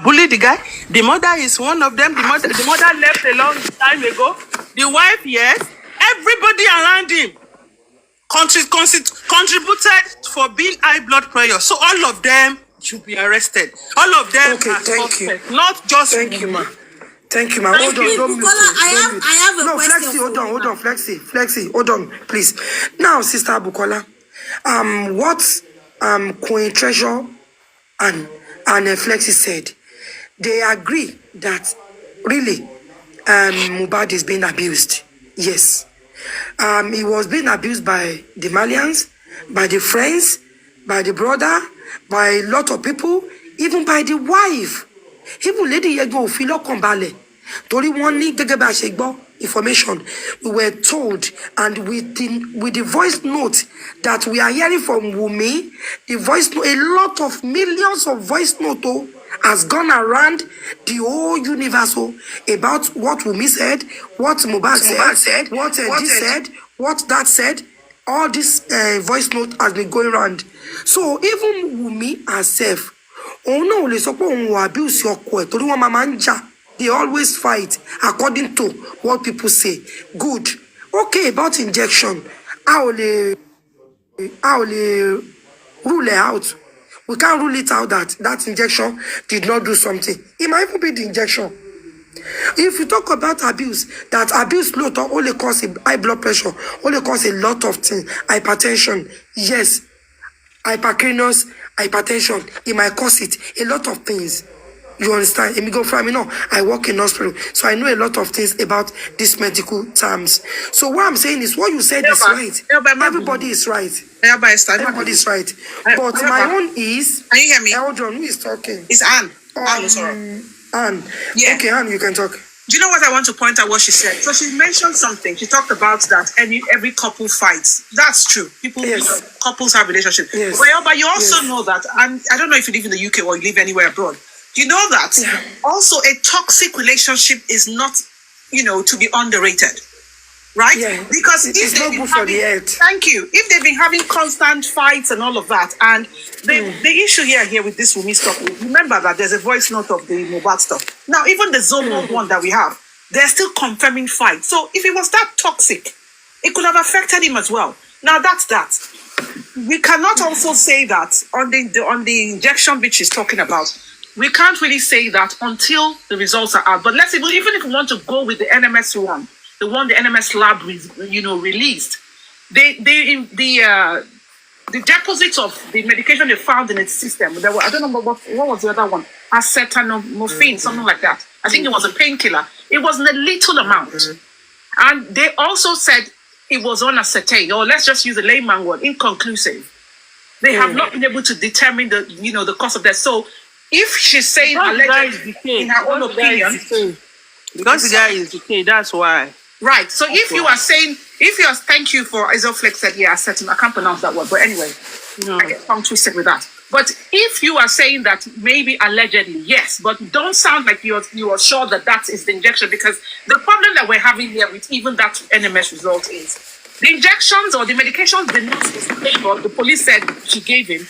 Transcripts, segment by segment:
bully the guy. The mother is one of them. The mother left a long time ago. The wife, yes. Everybody around him contributed for being high blood pressure. So all of them should be arrested. All of them are suspect, not just Thank you, ma. Thank you, ma. Hold on, don't mute. I have a question. No, hold on, Flexi, hold on, please. Now, Sister Bukola, what Queen Treasure and Flexi said, they agree that really Mohbad is being abused. Yes. He was being abused by the Malians, by the friends, by the brother, by a lot of people, even by the wife. Even Lady Yego Philo Kombale. Tori one ni gẹ́gẹ́ bá ṣe gbọ́ information. We were told, and with the voice note that we are hearing from Wunmi, the voice note, a lot of millions of voice note has gone around the whole universe about what Wunmi said, what Mohbad said, what this said, what that said. All this voice note has been going around. So even Wunmi herself, abuse your tori they always fight according to what people say. Good. Okay, about injection. I will rule it out. We can't rule it out that injection did not do something. It might even be the injection. If you talk about abuse, that abuse only causes high blood pressure, only causes a lot of things, hypertension, yes, hypercranius, hypertension, it might cause it, a lot of things. You understand? I work in hospital, so I know a lot of things about these medical terms. So what I'm saying is, what you said is right. Everybody is right. Everybody is right. But my own is... Can you hear me? Eldron, who is talking? It's Anne. Anne. Yeah. Okay, Anne, you can talk. Do you know what I want to point out what she said? So she mentioned something. She talked about that every couple fights. That's true. People, yes. Couples have relationships. Yes. But you also know that, and I don't know if you live in the UK or you live anywhere abroad. You know that also a toxic relationship is not, to be underrated, right? Yeah. Because it's not good for the health. Thank you. If they've been having constant fights and all of that, and the issue here with this Wunmi stuff, remember that there's a voice note of the Mohbad stuff. Now, even the Zomo one that we have, they're still confirming fights. So if it was that toxic, it could have affected him as well. Now that's that. We cannot also say that on the injection which she's talking about. We can't really say that until the results are out. But let's even if we want to go with the NMS one, the NMS lab released, the deposits of the medication they found in its system. There were, I don't know what was the other one, acetaminophen, something like that. I think it was a painkiller. It was in a little amount, and they also said it was unacetate, or let's just use the layman word, inconclusive. They have not been able to determine the cause of death. So if she's saying allegedly in her own opinion, because the guy is decayed, that's why. Right. So if you are saying, thank you for Isoflex said, I can't pronounce that word, but anyway, I get tongue twisted with that. But if you are saying that maybe allegedly, yes, but don't sound like you are sure that is the injection, because the problem that we're having here with even that NMS result is the injections or the medications the nurse gave, or the police said she gave him,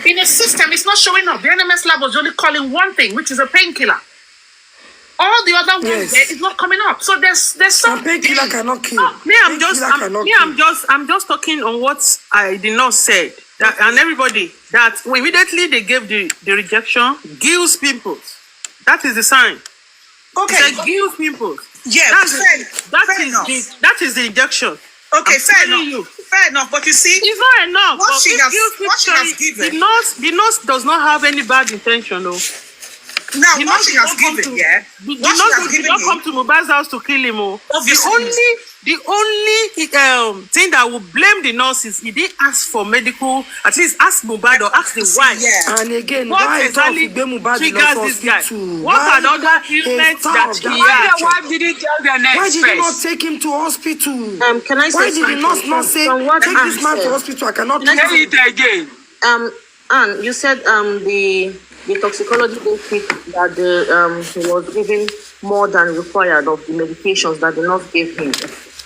in a system, it's not showing up. The NMS lab was only calling one thing, which is a painkiller. All the other ones there is not coming up. So there's some painkiller cannot kill. I'm just talking on what the nurse said. And everybody, that immediately they gave the rejection, Gill's pimples. That is the sign. Okay. It's like Gill's pimples. Yeah, that is the injection. Okay, fair enough. But you see, it's not enough. What she has given, the nurse does not have any bad intention, though. Now, what she has given, the nurse did not come to Mohbad's house to kill him. The only thing that would blame the nurse is he didn't ask for medical, at least ask Mohbad or ask the wife. Yeah. And again, what exactly triggers this guy? What are the other illness that he had? Why did he tell the nurse? Why did he not take him to hospital? Can I say why did the nurse not say, take this man to hospital? I cannot tell it again. Anne, you said the toxicology think that he was given more than required of the medications that the nurse gave him.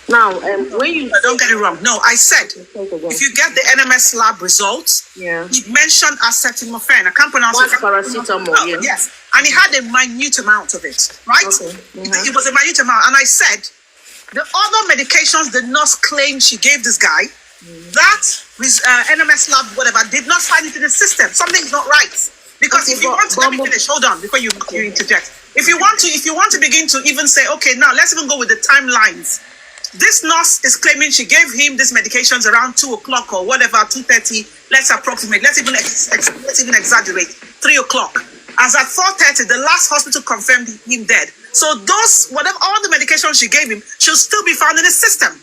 Now, when you don't get it wrong. No, I said if you get the NMS lab results, it mentioned acetaminophen. I can't pronounce it. Paracetamol. No, yes, and it had a minute amount of it, right? Okay. It was a minute amount, and I said the other medications the nurse claimed she gave this guy, that with NMS lab whatever did not find it in the system. Something's not right. Because if you want to, let me finish. Hold on before you interject. If you want to begin to even say, okay, now let's even go with the timelines. This nurse is claiming she gave him these medications around 2 o'clock or whatever, 2:30. Let's approximate. Let's even exaggerate. 3 o'clock. As at 4:30, the last hospital confirmed him dead. So those whatever all the medications she gave him should still be found in the system,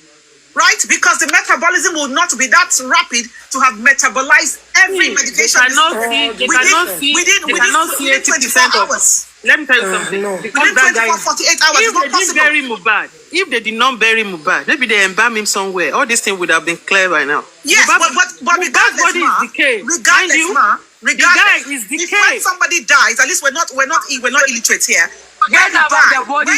right? Because the metabolism will not be that rapid to have metabolized every medication. They cannot see 80% of us. Let me tell you something. No. Because that guy, 48 hours, if they didn't bury Mohbad, if they did not bury Mohbad, maybe they embalm him somewhere. All this thing would have been clear by now. Yes, but regardless, body is decayed. Regardless, is decayed. if when somebody dies, at least we're not illiterate here. When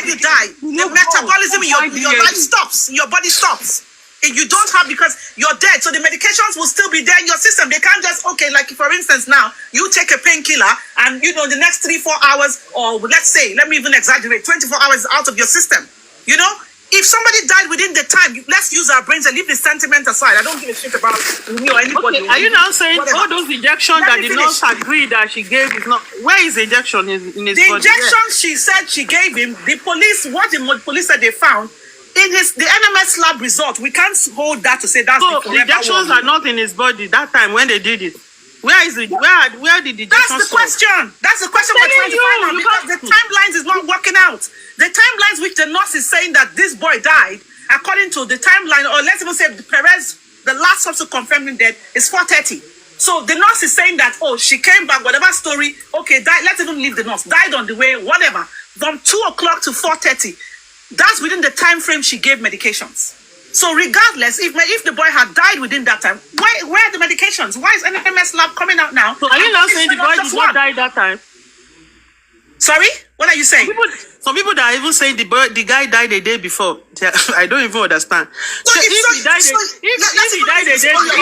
you die, the metabolism in your life stops. Your body stops. You don't have, because you're dead, so the medications will still be there in your system. They can't just, okay, like for instance now, you take a painkiller and the next 3-4 hours, or let's say, let me even exaggerate, 24 hours out of your system. If somebody died within the time, let's use our brains and leave the sentiment aside. I don't give a shit about me or anybody. Okay, are you now saying whatever. All those injections that the nurse agreed that she gave is not? Where is the injection in his body? The injection she said she gave him, the police said they found, in the NMS lab result, we can't hold that to say that's so the injections are not in his body that time when they did it. Where is it? Where did the injections? That's the question. That's the question we're trying to find out, because the timelines is not working out. The timelines which the nurse is saying that this boy died, according to the timeline, or let's even say Perez, the last hospital confirmed him dead, is 4:30. So the nurse is saying that, oh, she came back, whatever story, okay, died. Let's even leave the nurse. Died on the way, whatever. From 2 o'clock to 4:30. That's within the time frame she gave medications. So regardless, if the boy had died within that time, where are the medications? Why is NMS lab coming out now? So are you now saying the boy did not die that time? Sorry? What are you saying? Some people that are even saying the guy died a day before. I don't even understand. So if he died a day before,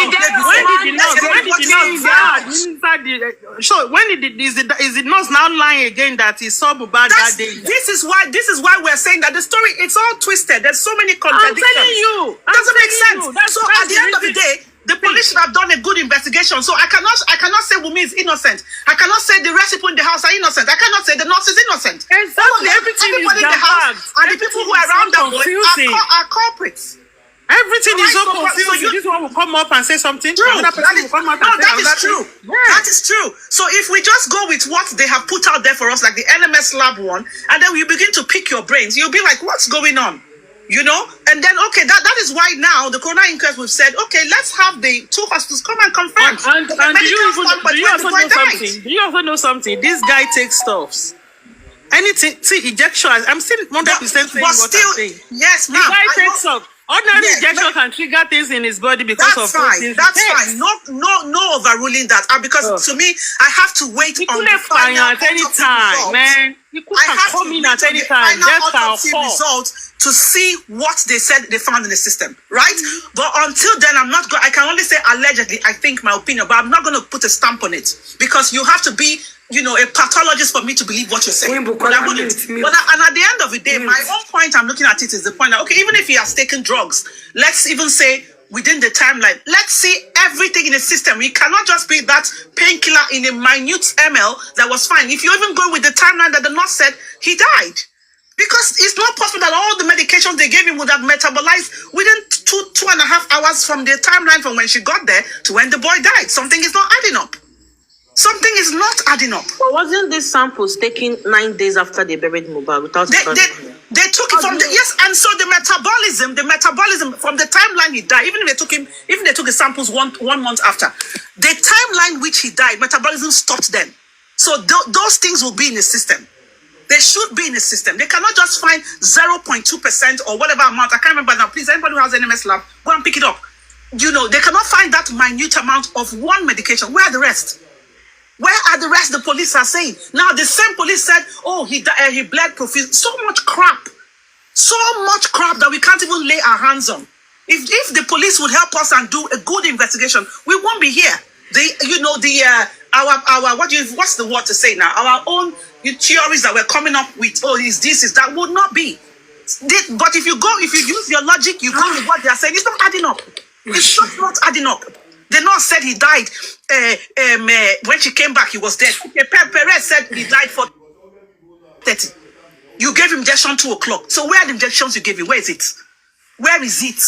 is the nurse now lying again that he saw Mohbad that day? This is why we're saying that the story, it's all twisted. There's so many contradictions. I'm telling you. Doesn't make sense. So at the end of the day, the police should have done a good investigation. So I cannot say Wunmi is innocent. I cannot say the rest people in the house are innocent. I cannot say the nurse is innocent. Exactly. Everybody in the house and the people who are around that boy are culprits. Everything is so confusing. This one will come up and say something. True. That is true. Yeah. That is true. So if we just go with what they have put out there for us, like the NMS lab one, and then you begin to pick your brains, you'll be like, what's going on? And then, okay, that is why now the coroner inquest we've said, okay, let's have the 2 hospitals come and confirm. And do you also know something? This guy takes stuffs. Anything, see, injection, I'm still 100% saying what I'm saying. Yes, ma'am. The guy takes stuff. Ordinary injection can trigger things in his body because of things. That's fine. No overruling that. Because to me, I have to wait on the final at any time, man. I have to wait on the final autopsy results to see what they said they found in the system, right? But until then, I can only say allegedly, I think my opinion, but I'm not going to put a stamp on it, because you have to be, a pathologist for me to believe what you're saying. But I wouldn't. And at the end of the day, my own point I'm looking at it is the point that, okay, even if he has taken drugs, let's even say within the timeline, let's see everything in the system. We cannot just be that painkiller in a minute ml that was fine. If you even go with the timeline that the nurse said, he died. Because it's not possible that all the medications they gave him would have metabolized within 2.5 hours from the timeline from when she got there to when the boy died. Something is not adding up. Something is not adding up. But wasn't this samples taken 9 days after they buried Mohbad without? They took it from and so the metabolism from the timeline he died. Even they took the samples one month after, the timeline which he died, metabolism stopped then. So those things will be in the system. They should be in the system. They cannot just find 0.2% or whatever amount. I can't remember now. Please, anybody who has an NMS lab, go and pick it up. They cannot find that minute amount of one medication. Where are the rest? Where are the rest? The police are saying. Now, the same police said, oh, he bled profusely. So much crap. So much crap that we can't even lay our hands on. If the police would help us and do a good investigation, we won't be here. What's the word to say now? Our own theories that we're coming up with, is that, would not be. But if you use your logic, you go with what they're saying, it's not adding up. It's just not adding up. The nurse said he died. When she came back, he was dead. Okay, Perez said he died for 30. You gave him injection 2 o'clock. So where are the injections you gave him? Where is it? Where is it?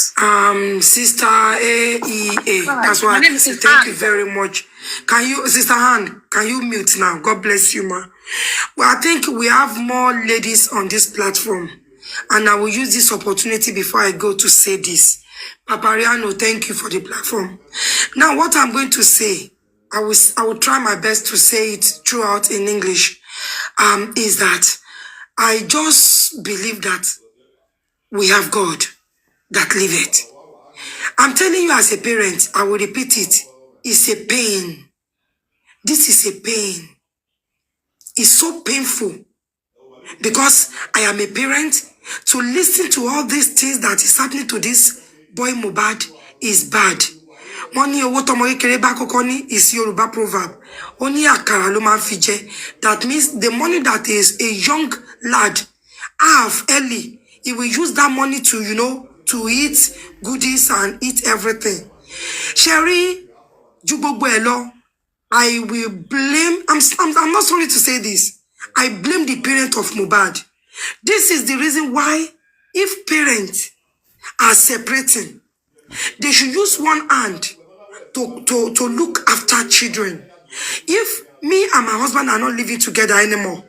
Sister AEA. That's why I say thank you very much. Can you, Sister Han, can you mute now? God bless you, ma. Well, I think we have more ladies on this platform. And I will use this opportunity before I go to say this. Papariano, thank you for the platform. Now, what I'm going to say, I will try my best to say it throughout in English, is that I just believe that we have God that liveth. I'm telling you as a parent, I will repeat it. It's a pain. This is a pain. It's so painful because I am a parent. To listen to all these things that is happening to this boy Mohbad is bad. Money owo tomo kekere ba koko ni is Yoruba proverb. Oni akara lo ma fi je. That means the money that is a young lad have early, he will use that money to, to eat goodies and eat everything. Sherry, Jubogbo Elo, I will blame, I'm not sorry to say this, I blame the parent of Mohbad. This is the reason why, if parents are separating, they should use one hand to look after children. If me and my husband are not living together anymore,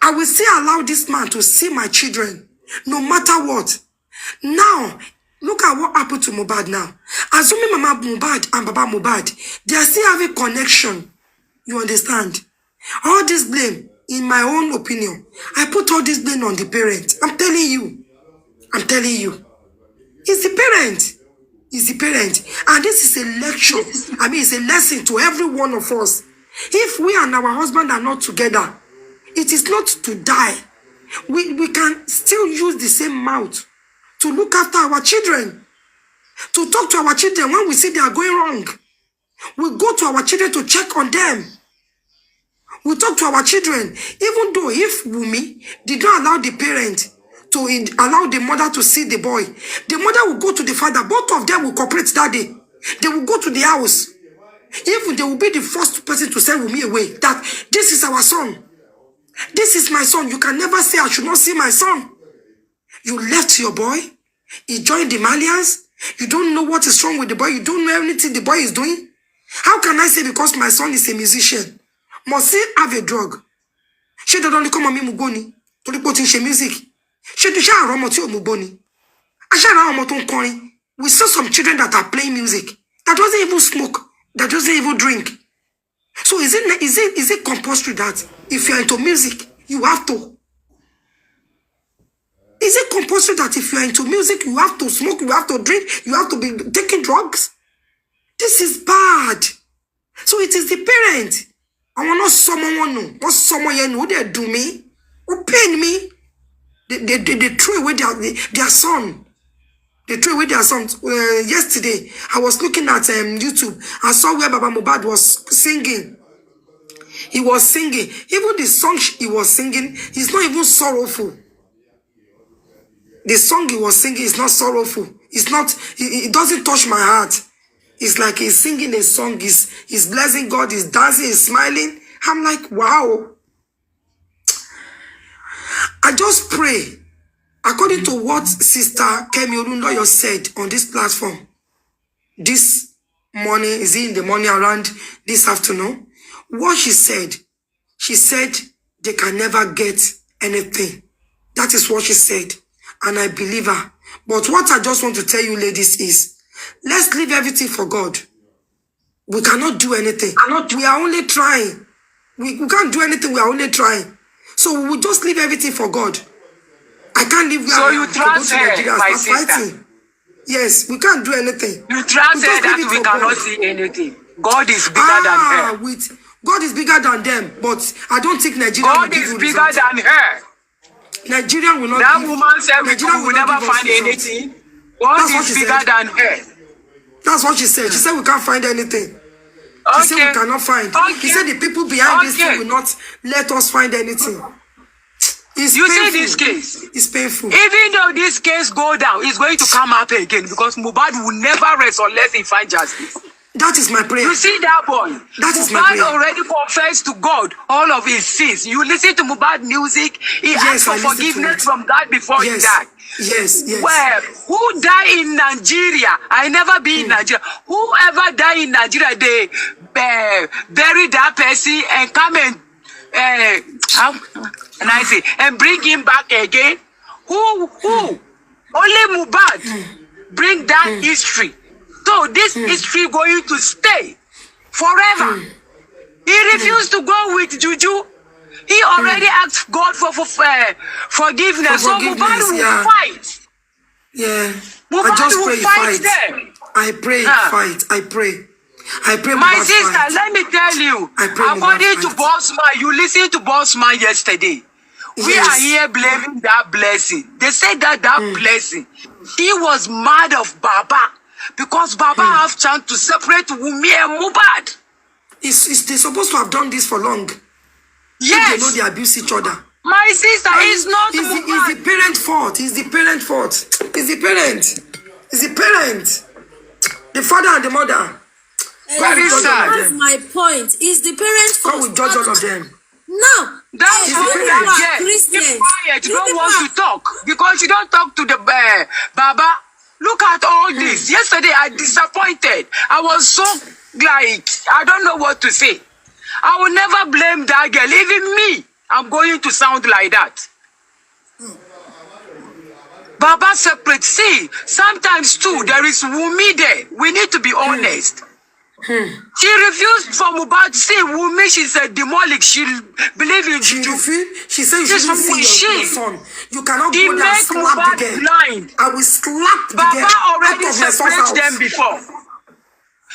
I will still allow this man to see my children, no matter what. Now, look at what happened to Mohbad now. Assuming Mama Mohbad and Baba Mohbad, they are still having connection. You understand? All this blame, in my own opinion, I put all this blame on the parent. I'm telling you. It's the parent. It's the parent. And this is a lecture. It's a lesson to every one of us. If we and our husband are not together, it is not to die. We can still use the same mouth to look after our children, to talk to our children when we see they are going wrong. We go to our children to check on them. We talk to our children, even though if Wunmi did not allow the parent to allow the mother to see the boy, the mother will go to the father. Both of them will cooperate that day. They will go to the house. Even they will be the first person to send Wunmi away. That this is our son. This is my son. You can never say I should not see my son. You left your boy. He joined the Malians. You don't know what is wrong with the boy. You don't know anything the boy is doing. How can I say because my son is a musician, must he have a drug? She don't only come on me mugoni to the put in music. She do share romoti o muboni. I share romoton. We saw some children that are playing music that doesn't even smoke, that doesn't even drink. So is it compulsory that if you're into music, you have to? Is it compulsory that if you're into music, you have to smoke, you have to drink, you have to be taking drugs? This is bad. So it is the parent. I want not someone know. What someone you know they do me, who pain me. They throw away their son. They threw away their son. Yesterday, I was looking at YouTube. I saw where Baba Mohbad was singing. He was singing. Even the song he was singing is not even sorrowful. The song he was singing is not sorrowful. It's not. It doesn't touch my heart. It's like he's singing a song. He's blessing God. He's dancing. He's smiling. I'm like, wow. I just pray, according to what Sister Kemi Olunloyo said on this platform this morning, is it in the morning around this afternoon? What she said they can never get anything. That is what she said. And I believe her. But what I just want to tell you ladies is, let's leave everything for God. We cannot do anything. We are only trying. We can't do anything. We are only trying. So we will just leave everything for God. I can't live where so you trust her, my sister. Fighting. Yes, we can't do anything. You trust her that we cannot see anything. God is bigger than her. God is bigger than them, but I don't think Nigeria God is bigger than her. Nigeria will not. That give, woman said Nigeria we will never give us find result. anything. God That's what is she bigger said. than her. That's what she said. She said we can't find anything. She said we cannot find. He said the people behind this thing will not let us find anything. It's You painful. see this case? It's painful. Even though this case go down, it's going to come up again because Mohbad will never rest unless he find justice. That is my prayer. You see that boy? That is my Mohbad prayer. already confessed to God all of his sins. You listen to Mohbad music, he asked for forgiveness from God before he died. Yes. Well, who died in Nigeria? I never been in Nigeria. Whoever died in Nigeria, they bury that person and come and and bring him back again. Who? Only Mohbad bring that history. So this history going to stay forever. He refused to go with Juju. He already asked God for forgiveness. So Mohbad will fight. Yeah. Mohbad I just will pray fight fight. them. I pray fight. I pray. My Mohbad sister, fight. let me tell you, I pray according to Mohbad fight. Bossman, you listened to Bossman yesterday. We Yes. are here blaming that blessing. They said that blessing, he was mad of Baba because Baba have chance to separate Wunmi and Mohbad. They're supposed to have done this for long. Yes. If they know they abuse each other. My sister is not It's Mohbad. the parent fault. It's the parent fault. It's the parent. It's the parent. The father and the mother. Very sad. That's my point. Is the parents God will judge all of them. No. That's Hey, what you that people are girl. Christians. Keep quiet. You You don't people want are- to talk because you don't talk to the Baba. Look at all this. Yesterday, I disappointed. I was so like, I don't know what to say. I will never blame that girl. Even me, I'm going to sound like that. Baba separate. See, sometimes too, there is Wunmi there. We need to be honest. She refused for Mohbad. See, Wunmi, she's a demonic. She believe in She Juju. refused. She said you Yes, shouldn't see your she- son. You cannot He go there and make slap Mohbad the girl. blind. I will slap the girl Baba already out of my son's separated house. them before.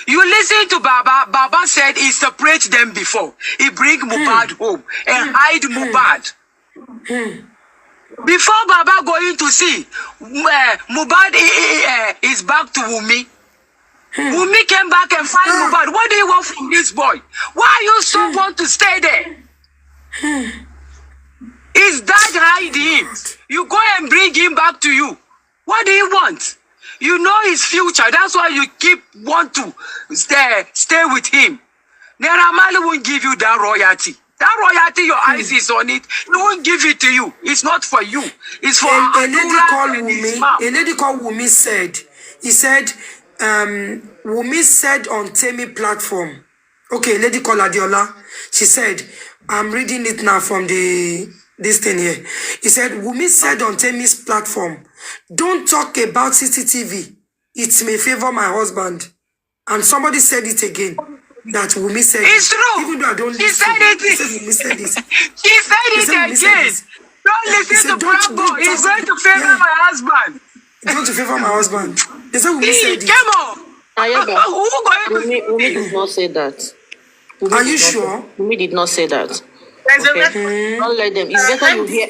You listen to Baba. Baba said he separated them before. He bring Mohbad home and hide Mohbad. Before Baba going to see, Mohbad is back to Wunmi. Wunmi came back and find Mohbad. What do you want from this boy? Why you so want to stay there? Is that hide him? You go and bring him back to you. What do you want? You know his future. That's why you want to stay with him. Naira Marley won't give you that royalty. That royalty, your eyes is on it. He won't give it to you. It's not for you. It's for A lady Adura called and his Wunmi. mom. A lady called Wunmi said. He said. Wunmi said on Temi platform. Okay, a lady called Adiola. She said, I'm reading it now from this thing here. He said, Wunmi said on Temi's platform, don't talk about CCTV. It may favor my husband. And somebody said it again. That Wunmi said It's true. Even though I don't She listen. said it. He said Wunmi said this. She said He it said Wunmi said again. this. Don't He listen said, to Bravo. He's going to favor my husband. Don't to favor my husband. They said Wunmi said Please, it. come on. Ayaba, Who going to... Wunmi did not say that. Are you sure? Wunmi did not say that. There's a Okay. record. Don't let them. It's better you hear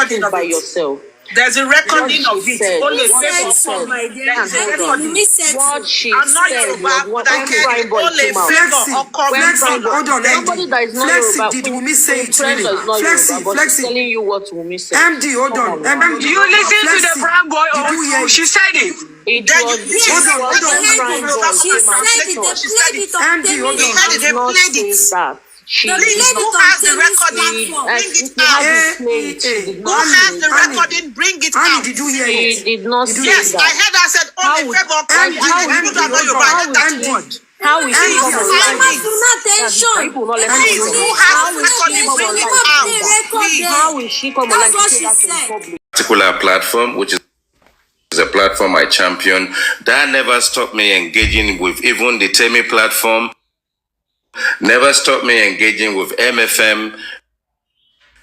things by yourself. There's a recording What of she it. said. Only Who said favor. so, my dear? There's a Hold on. recording. Wunmi said What so. she I'm not said Yoruba, was what but I when get Prime Boy only came out. favor Flexi, or comment Flexi, from hold on, Somebody that is not Flexi, Yoruba. did Wunmi say it Friend really? is not Flexi, Yoruba, but she's Flexi, telling you what Wunmi said. MD, hold on. Come on, MD, You listen to the Flexi, Prime Boy did you hear also. She it? said it. It Then was you- it Hold on, was hold on. when Prime Boy She came said out. it. They She said played it. it on MD, hold Temi. on. had it. They Did not played say it. that. She They did played it not. on has the Temi's recording? platform. Bring it She had out. it played. She did Who not has say the that. recording? Bring it Annie, out. did you hear She it? did not Did say you- Yes, that. I heard her said How only would- favor or how comment. would- And people that know hold Yoruba, on. I heard that Andy, word. How is she Andy, come Andy, online? Mama, do not attention. People not let Please, her who know. has How the is she recording? come Bring it online? out. Please. How is she come online That's to what say she that in said. public? Particular platform, which is a platform I champion, that never stopped me engaging with even the Temi platform, never stopped me engaging with MFM.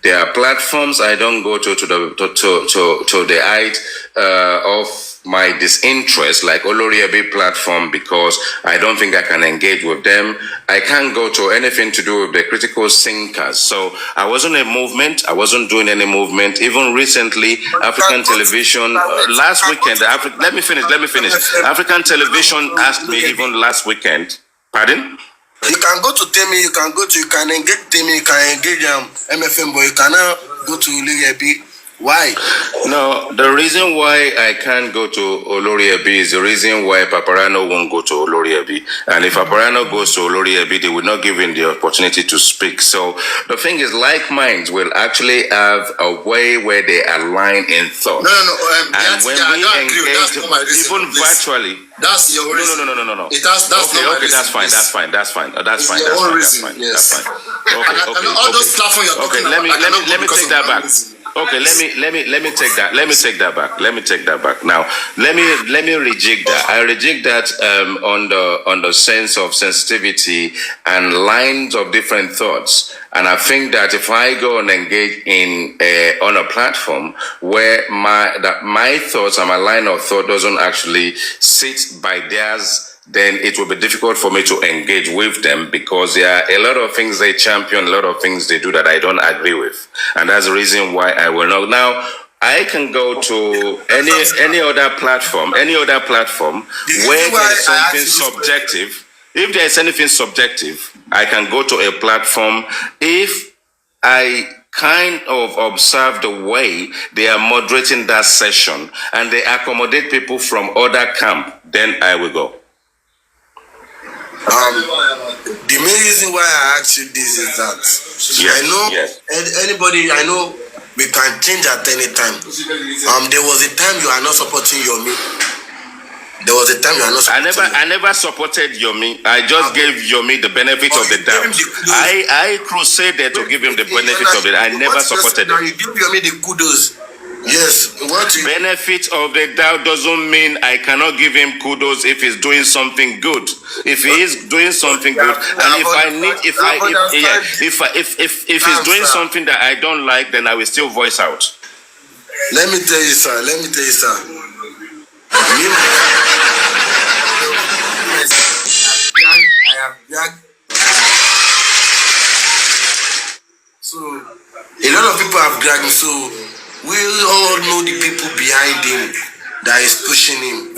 There are platforms I don't go to the height of my disinterest, like Oloriabi platform, because I don't think I can engage with them. I can't go to anything to do with the critical thinkers. So I wasn't a movement. I wasn't doing any movement. Even recently, African television, last weekend, let me finish. African television asked me even last weekend, pardon? You can go to Temi, you can engage Temi, you can engage MFM, but you cannot go to Oloriabi. Why? No, the reason why I can't go to Oloriabi is the reason why Paparano won't go to Oloriabi. And if Paparano goes to Oloriabi, they will not give him the opportunity to speak. So the thing is, like minds will actually have a way where they align in thought. No. And when we engage, even virtually. That's your reason. No. That's okay, that's fine. That's fine. Yes. Okay. All those platforms you're talking about. Let me take that back. Okay, let me take that. Let me take that back. Now, let me reject that. I reject that on the sense of sensitivity and lines of different thoughts. And I think that if I go and engage in on a platform where my thoughts and my line of thought doesn't actually sit by theirs, then it will be difficult for me to engage with them, because there are a lot of things they champion, a lot of things they do that I don't agree with. And that's the reason why I will not. Now, I can go to any other platform where there is something subjective. If there is anything subjective, I can go to a platform if I kind of observe the way they are moderating that session and they accommodate people from other camp, then I will go. The main reason why I asked you this is that anybody I know we can change at any time. There was a time you are not supporting Yomi. There was a time you are not supporting I never supported Yomi. I just gave Yomi the benefit of the doubt. I crusaded to give him the benefit of it. I never supported him. You give Yomi the kudos. Yes, benefit of the doubt doesn't mean I cannot give him kudos if he's doing something good. If he is doing something good, and if he's doing something that I don't like, then I will still voice out. Let me tell you, sir. I have dragged. So a lot of people have dragged me. So we all know the people behind him that is pushing him.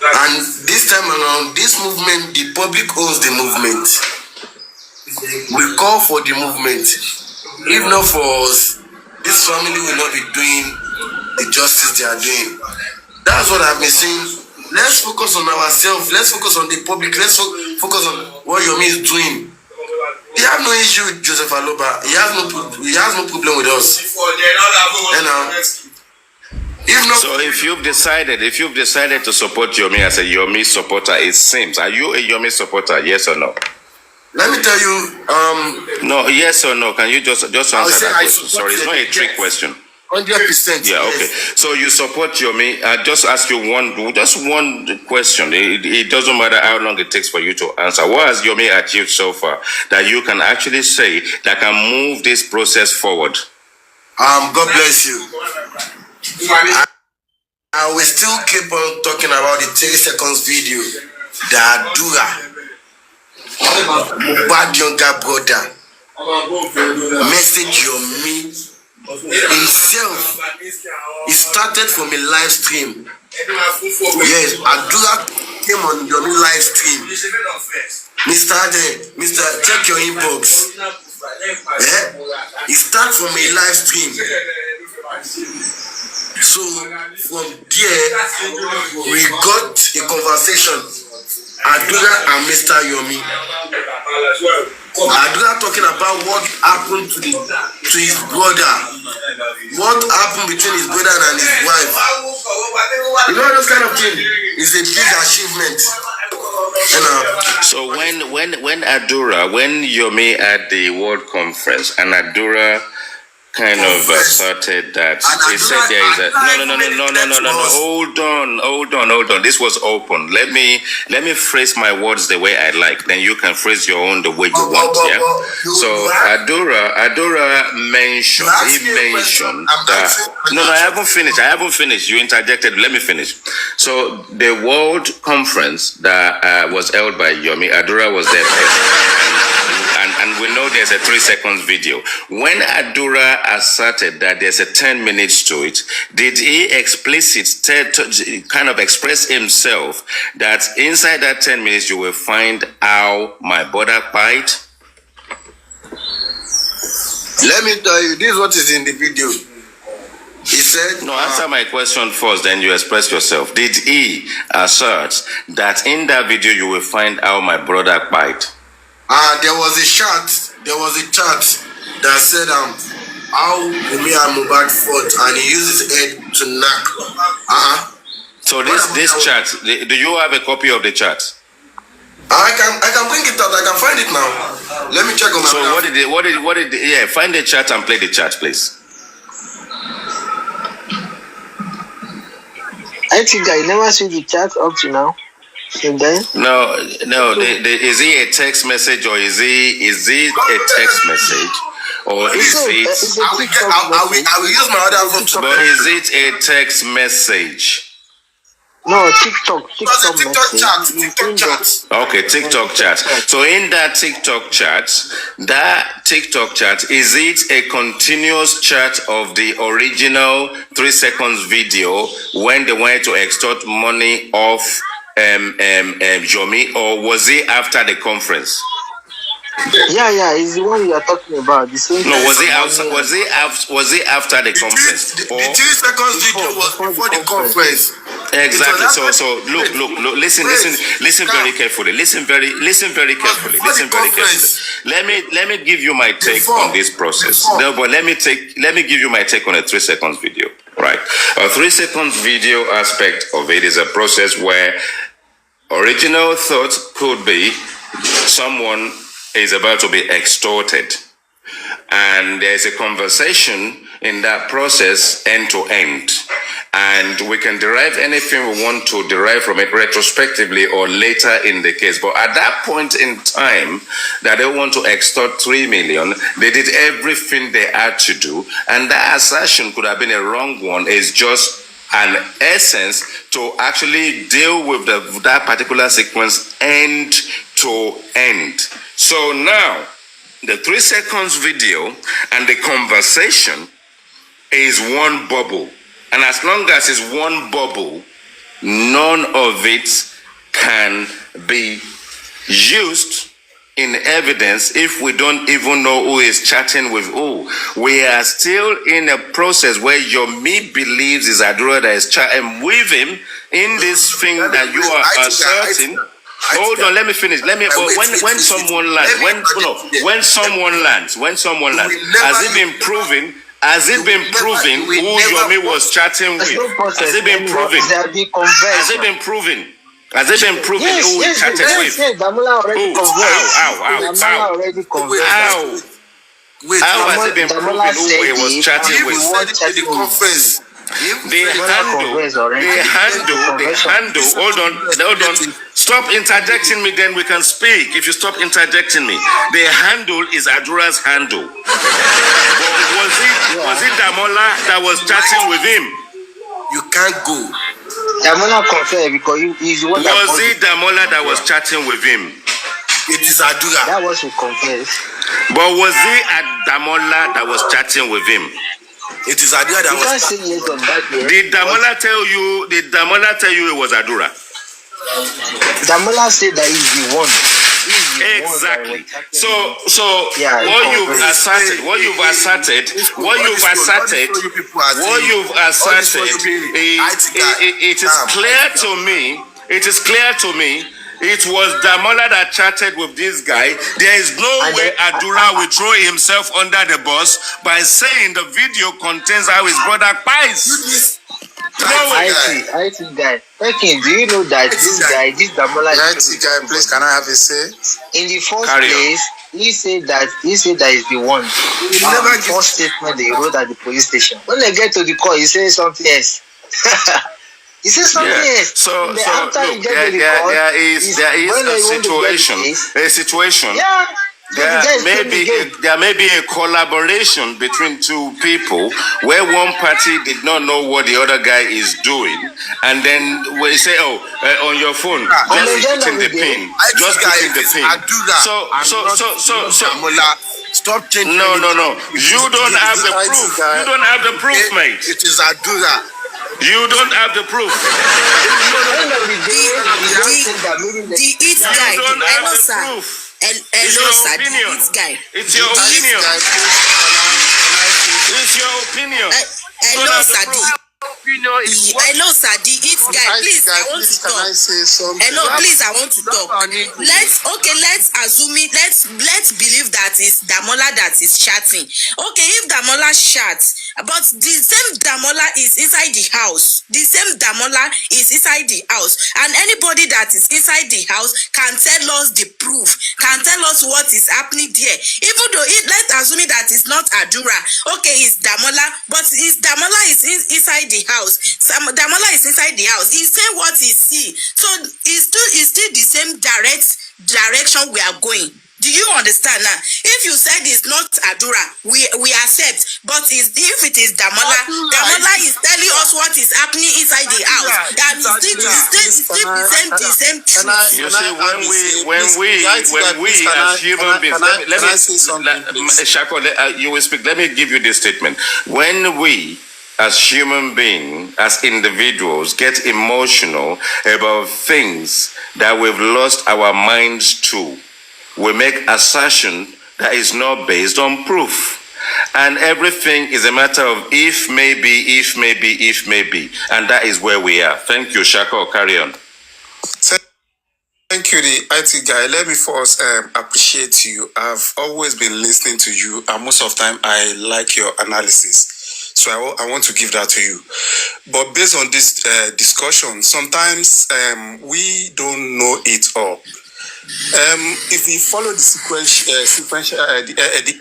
And this time around, this movement, the public owns the movement. We call for the movement. If not for us, this family will not be doing the justice they are doing. That's what I've been saying. Let's focus on ourselves. Let's focus on the public. Let's focus on what Yomi is doing. He has no issue with Joseph Aloba. He has no problem with us. So if you've decided to support Yomi as a Yomi supporter, it seems. Are you a Yomi supporter? Yes or no? Let me tell you. No, yes or no? Can you just answer that question? Sorry, it's not a trick question. 100%. Yeah, okay. So you support Yomi. I just ask you one question. It doesn't matter how long it takes for you to answer. What has Yomi achieved so far that you can actually say that can move this process forward? God bless you. I will still keep on talking about the 30 seconds video. The Adura, Mohbad younger brother, message Yomi himself. He started from a live stream. Yes, Adura came on your live stream. Mr. Check your inbox. Yeah? He started from a live stream. So from there, we got a conversation. Adura and Mr. Yomi. Adura talking about what happened to his brother. What happened between his brother and his wife. You know, those kind of thing is a big achievement. So when Yomi at the World Conference and Adura kind of asserted that he said there is a no. Hold on. This was open. Let me phrase my words the way I like. Then you can phrase your own the way you want. Yeah. So Adura mentioned. He mentioned that. No, I haven't finished. You interjected. Let me finish. So the World Conference that was held by Yomi, Adura was there. And we know there's a 3 seconds video. When Adura asserted that there's a 10 minutes to it, did he kind of express himself that inside that 10 minutes you will find how my brother fight? Let me tell you, this is what is in the video. He said... No, answer my question first, then you express yourself. Did he assert that in that video you will find how my brother fight? There was a chat that said how Wunmi and Mohbad fought, and he used his head to knock. So this chat, do you have a copy of the chat? I can bring it out. I can find it now. Let me check on my. So what did? Yeah, find the chat and play the chat, please. I think I never see the chat up to now. No. Is it a text message or is it a text message or is it? I will use my other phone. But is it a text message? No, TikTok chat. Okay, TikTok chat. So in that TikTok chat, is it a continuous chat of the original 3 seconds video when they wanted to extort money off Yomi, or was it after the conference? Yeah, it's the one you are talking about. The same. No, was it after the conference? The 3 seconds video was before the conference. Exactly. So look. Listen very carefully. Listen very carefully. Let me give you my take on this process. No, but let me give you my take on a 3 seconds video. Right. A 3 seconds video aspect of it is a process where original thought could be someone is about to be extorted, and there's a conversation in that process end to end, and we can derive anything we want to derive from it retrospectively or later in the case. But at that point in time that they want to extort 3 million, they did everything they had to do, and that assertion could have been a wrong one. It's just an essence to actually deal with that particular sequence end to end. So now, the 3 seconds video and the conversation is one bubble. And as long as it's one bubble, none of it can be used in evidence if we don't even know who is chatting with who. We are still in a process where Yomi believes is Adura that is chatting with him in this thing that you are asserting. Hold on, let me finish. When someone lands, has it been proven? Has it been proven who Yomi was chatting with? Has it been proven? Has it been proven? Has it been proven who he chatted with? How has it been proven who he was chatting with? The handle, hold on. Stop interjecting me, then we can speak. If you stop interjecting me. The handle is Adura's handle. But was it Damola that was chatting with him? You can't go. Damola confirmed because he's the one that was it Damola that was chatting with him? It is Adura. That was who confessed. But was it Damola that was chatting with him? It is Adura that was. Did Damola tell you it was Adura? Damola said that he's the one. Exactly. So what you've asserted, it is clear to me. It was Damola that chatted with this guy. There is no way Adura will throw himself under the bus by saying the video contains how his brother pies. IT guy. Okay, do you know that this Damola IT guy, please, can I have a say? in the first place, he said that is the one. First statement they wrote at the police station. When they get to the court, he says something else. He says something else. So after look, he gets to the court, there is a situation. Yeah. There may be a collaboration between two people where one party did not know what the other guy is doing, and then we say, on your phone, just put in the pin, Stop changing. No. You don't have the proof. You don't have the proof, mate. It is Adura. You don't have the proof. The it guy, hello sir. Hello sir, the it guy. It's your opinion. It's your opinion. Hello sir, hello sir, the it guy. Please, I want to talk. Can I say something? Hello, please, I want to talk. Let's assume it. Let's believe that it's Damola that is chatting. Okay, if Damola chats, but the same Damola is inside the house. The same Damola is inside the house, and anybody that is inside the house can tell us the proof, can tell us what is happening there. Even though let's assume that it's not Adura. Okay, it's Damola, but Damola is inside the house. Damola is inside the house. He's saying what he see. So it's still the same direction we are going. Do you understand now? If you said it's not Adura, we accept. But if it is Damola is telling us what is happening inside the house. That is still the same truth. You see, when we as human beings, let me say something. Shako, you will speak. Let me give you this statement. When we as human beings, as individuals, get emotional about things that we've lost our minds to, we make assertion that is not based on proof. And everything is a matter of if, maybe, and that is where we are. Thank you, Shako. Carry on. Thank you, the IT guy. Let me first appreciate you. I've always been listening to you, and most of the time I like your analysis. So I want to give that to you. But based on this discussion, sometimes we don't know it all. If we follow the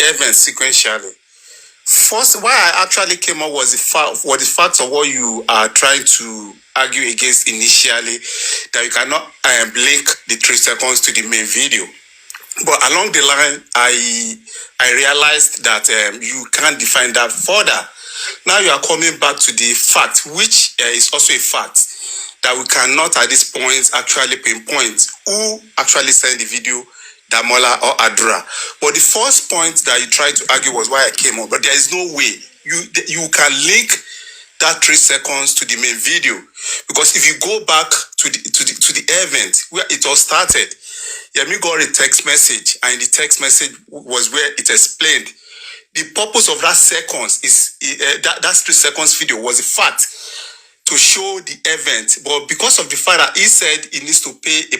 events sequentially, first, why I actually came up was the fact of what you are trying to argue against initially, that you cannot link the 3 seconds to the main video. But along the line, I realized that you can't define that further. Now you are coming back to the fact, which is also a fact, that we cannot at this point actually pinpoint who actually sent the video, Damola or Adura. But the first point that you tried to argue was why I came up. But there is no way you can link that 3 seconds to the main video, because if you go back to the event where it all started, Yemi got a text message, and the text message was where it explained the purpose of that seconds is that 3 seconds video was the fact to show the event, but because of the fact that he said he needs to pay a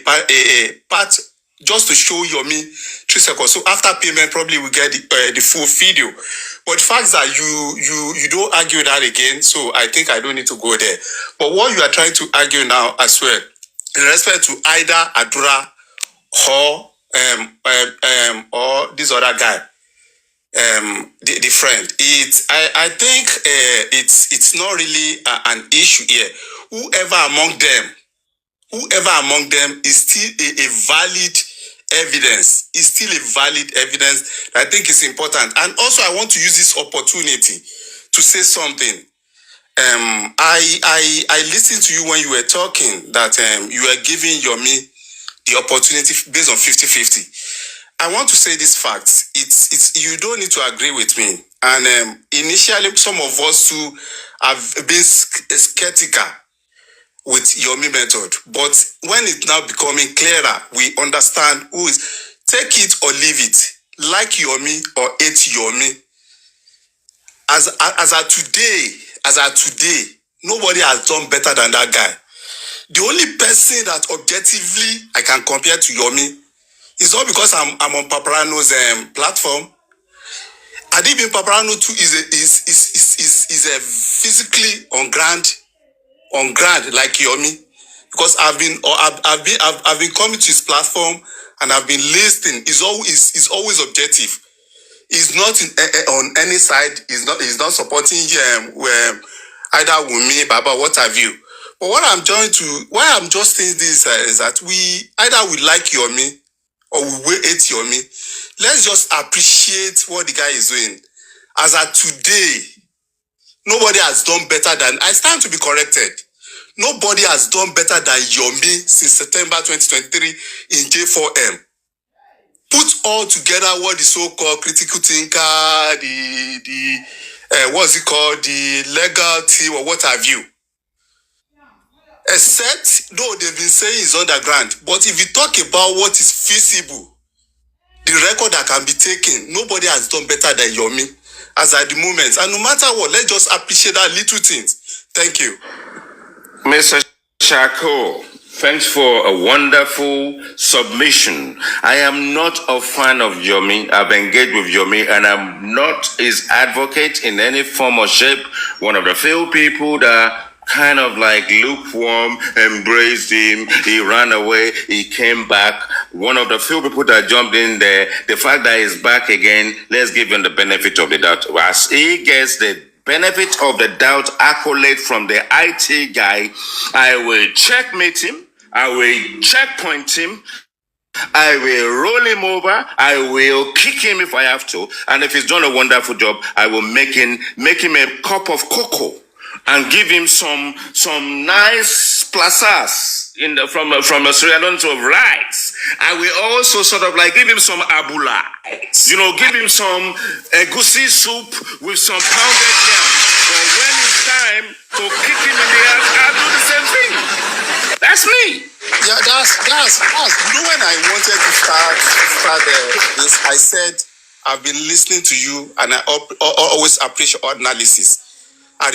part just to show Yomi 3 seconds. So after payment, probably we get the full video. But the fact that you don't argue that again, so I think I don't need to go there. But what you are trying to argue now as well, in respect to either Adura or this other guy, the friend, I think it's not really an issue here. Whoever among them is still a valid evidence. Is still a valid evidence. I think it's important. And also, I want to use this opportunity to say something. I listened to you when you were talking that you were giving Yomi the opportunity based on 50-50. I want to say this fact. It's you don't need to agree with me. And initially, some of us who have been skeptical with Yomi method, but when it's now becoming clearer, we understand who is. Take it or leave it. Like Yomi or hate Yomi. As of today, nobody has done better than that guy. The only person that objectively I can compare to Yomi is not because I'm on Paparano's platform. Adibin Paparano too is a physically on ground on ground like Yomi, because I've been coming to his platform and I've been listening. He's always objective. He's not on any side. He's not supporting either Wunmi, Baba, what have you. But why I'm just saying this is that we like Yomi or we hate Yomi. Let's just appreciate what the guy is doing. As at today, nobody has done better than, I stand to be corrected. Nobody has done better than Yomi since September 2023 in J4M. Put all together what the so-called critical thinker, what's it called, the legal team or what have you. Except, though they've been saying it's underground, but if you talk about what is feasible, the record that can be taken, nobody has done better than Yomi as at the moment. And no matter what, let's just appreciate that little things. Thank you. Mr. Shako, thanks for a wonderful submission. I am not a fan of Yomi. I've engaged with Yomi and I'm not his advocate in any form or shape. One of the few people that kind of like lukewarm, embraced him, he ran away, he came back. One of the few people that jumped in there, the fact that he's back again, let's give him the benefit of the doubt. As he gets the benefit of the doubt accolade from the IT guy, I will checkmate him, I will checkpoint him, I will roll him over, I will kick him if I have to, and if he's done a wonderful job, I will make him a cup of cocoa and give him some nice plazas from a Sierra Leone of rice. I will also sort of like give him some abula, give him some egusi soup with some pounded yam. But when it's time to kick him in the ass, I'll do the same thing. That's me. Yeah, that's when I wanted to start this, I said I've been listening to you and I always appreciate analysis and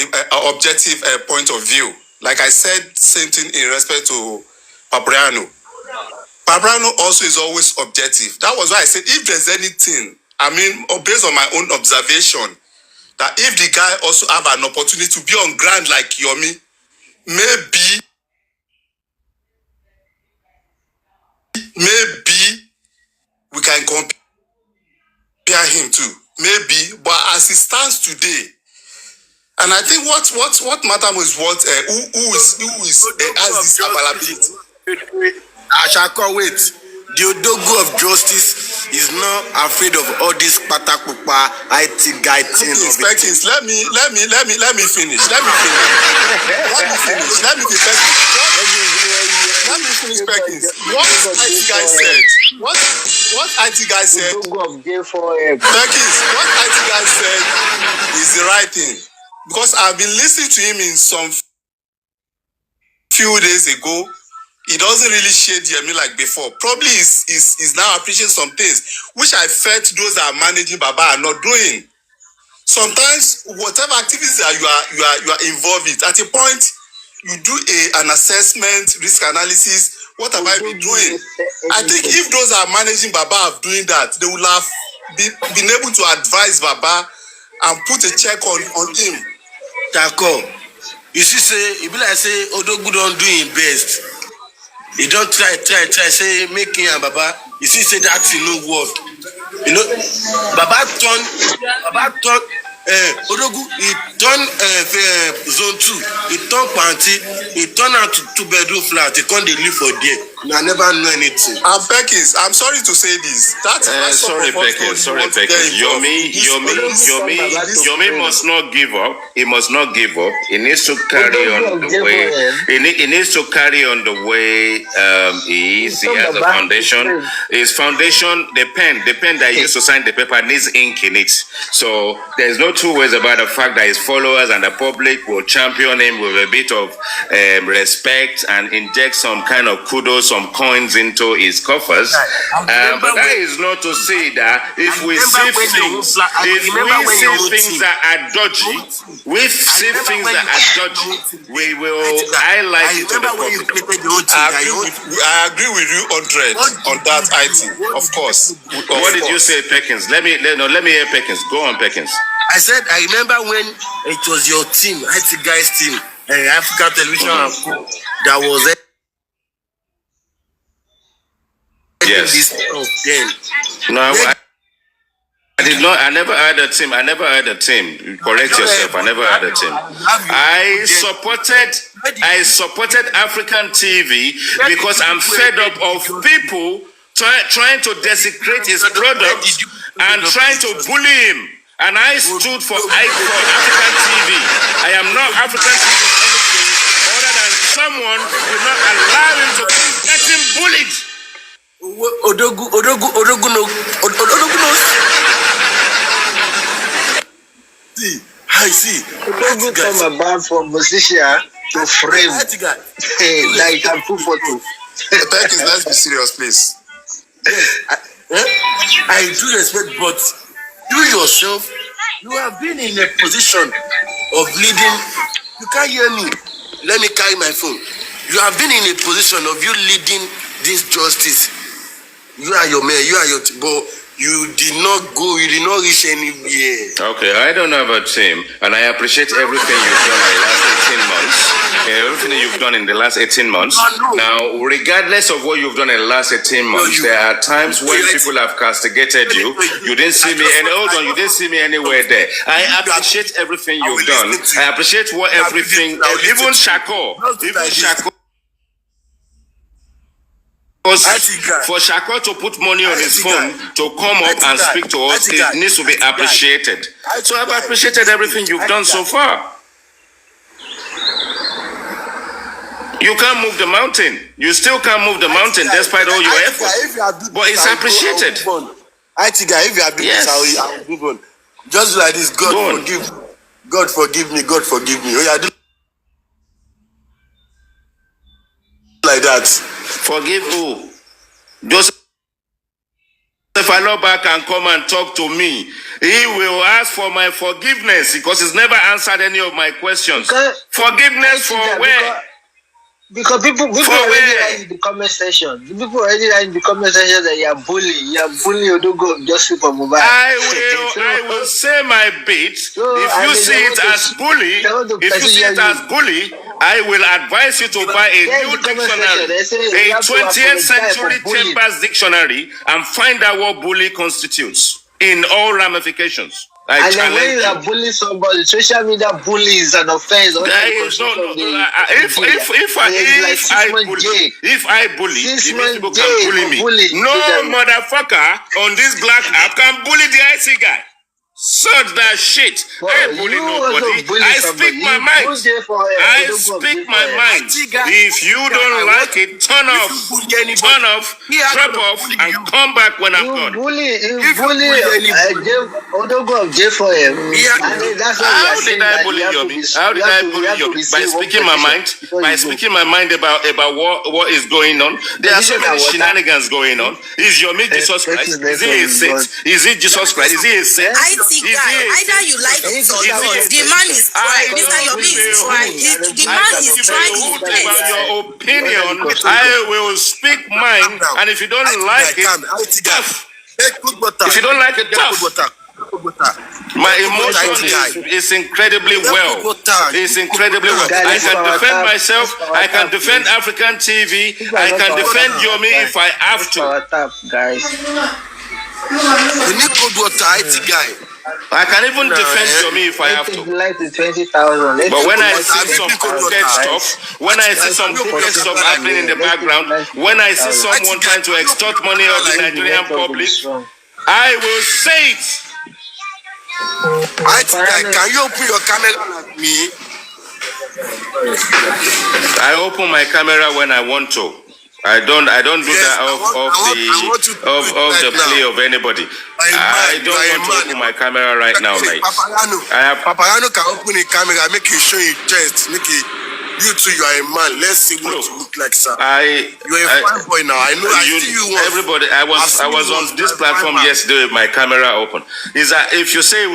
objective point of view. Like I said, same thing in respect to Pabriano. Pabriano also is always objective. That was why I said if there's anything, based on my own observation, that if the guy also have an opportunity to be on ground like Yomi, maybe we can compare him too. Maybe, but as it stands today, and I think what matters is what who has this availability. Ashako, wait. The Odogu of justice is not afraid of all this patakupa IT guy thing. Perkins, let me finish. Let me finish, Perkins. What IT guy said? What IT guy said? Perkins, what IT guy said is the right thing. Because I've been listening to him in some few days ago. He doesn't really shade Yemi like before. Probably he's now appreciating some things which I felt those that are managing Baba are not doing. Sometimes whatever activities that you are involved in, at a point you do an assessment, risk analysis. What have I been doing? I think if those that are managing Baba are doing that, they will have been able to advise Baba and put a check on him. Tako, you see, say, if I say Odogu don't do his best, he don't try, say, make him and Baba, you see, say that's no work. Baba turn, Odogu, he turn zone 2, he turn Panti, he turn out to 2-bedroom flat, he can't live for there. I never know anything. Perkins, I'm sorry to say this. Sorry, Perkins. Yomi must not give up. He must not give up. He needs to carry on the way. He needs to carry on the way he is. He has a foundation. His foundation, the pen that he used to sign the paper needs ink in it. So there's no two ways about the fact that his followers and the public will champion him with a bit of respect and inject some kind of kudos, some coins into his coffers. But that is not to say that if we see things that are dodgy, we will highlight it to the public. I agree with you 100 on that item, of course. What did you say, Perkins? Let me hear Perkins. Go on, Perkins. I said, I remember when it was your team, IT guys team, African television and co that was yes. No, I did not. I never had a team. I never had a team. Correct yourself. I never had a team. I supported African TV because I'm fed up of people trying to desecrate his product and trying to bully him. And I stood for African TV. I am not African TV anything other than someone who will not allow him to get him bullied. Odogu knows. See, I see. Odogu come about from musician to frame. Like a put photo. Let's be serious, please. I do respect, but you yourself, you have been in a position of leading. You can't hear me. Let me carry my phone. You have been in a position of you leading this justice. You are your man, you are your but you did not reach anywhere. Okay, I don't have a team, and I appreciate everything you've done in the last 18 months. Everything you've done in the last 18 months. Now, regardless of what you've done in the last 18 months, there are times when people have castigated you. You didn't see me, and hold on, you didn't see me anywhere there. I appreciate everything you've done. I appreciate what everything, even Shako. For Shako to put money on his phone to come up and speak to us, it needs to be appreciated. So I've appreciated everything you've done so far. You can't move the mountain. You still can't move the mountain despite all your efforts. But it's appreciated. If you have been I will move on. Just like this, God forgive me. Oh, yeah, do like that. Forgive who? Joseph, if I look back and come and talk to me, he will ask for my forgiveness because he's never answered any of my questions. Forgiveness for where? Because people already write in the comment section. People already write in the comment section that you are bullying Odogo just for Mohbad. I will say my bit. If you see it as bully, I will advise you to buy a new dictionary, a 20th century Chambers dictionary, and find out what bully constitutes in all ramifications. And then when you are bullying somebody, social media bully is an offense. If I bully, if people can bully me. No motherfucker on this black app can bully the IC guy. Such that shit. I bully nobody. I speak my mind. If you don't like it, turn off, drop off, and come back when I'm done. Odogo of J for him. How did I bully you? How did I bully you? By speaking my mind. By speaking my mind about what is going on. There are so many shenanigans going on. Is your meat Jesus Christ? Is he a saint? Is it Jesus Christ? Is he a saint? Either you like it or not. The man is trying. Mr. Yomi is trying. The man is trying his best. About your opinion, I will speak mine, and if you don't like it, tough. If you don't like it, tough. My emotion is incredibly well. It's incredibly well. I can defend myself. I can defend African TV. I can defend Yomi if I have to. Guys. You need cold water, IT guy. I can even defend Yomi if I have to. Like 20,000. But when I see some crooked stuff, happening in the background, when I see someone trying to extort money of the Nigerian public, I will say it. Can you open your camera like me? I open my camera when I want to. I don't do that of the play of anybody. I don't want to open my camera right now, mate. Papayano can open a camera, make you show your chest, make it. You too, you are a man. Let's see what you look like, sir. You're a fine boy now. I know. I see you. Everybody, I was on this platform yesterday with my camera open. Is that if you say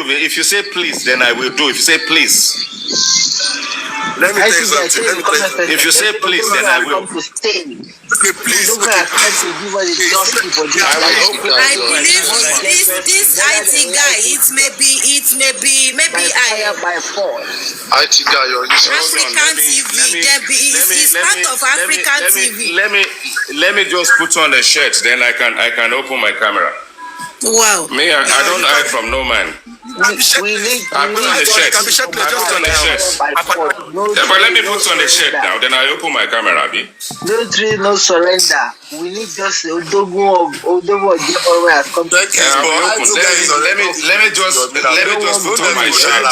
please, then I will do. If you say please. Let me tell you something. If you say please, then I will. Please. I believe this IT guy, it may be by force. IT guy, you're African TV. It's part of African TV. Let me just put on the shirt, then I can open my camera. Wow. Me, I don't hide from no man. We need I put on the shirt. But let me put on the shirt now, then I open my camera, Abi. Military no surrender. We need just Odogo has come. Let me just put on my shirt.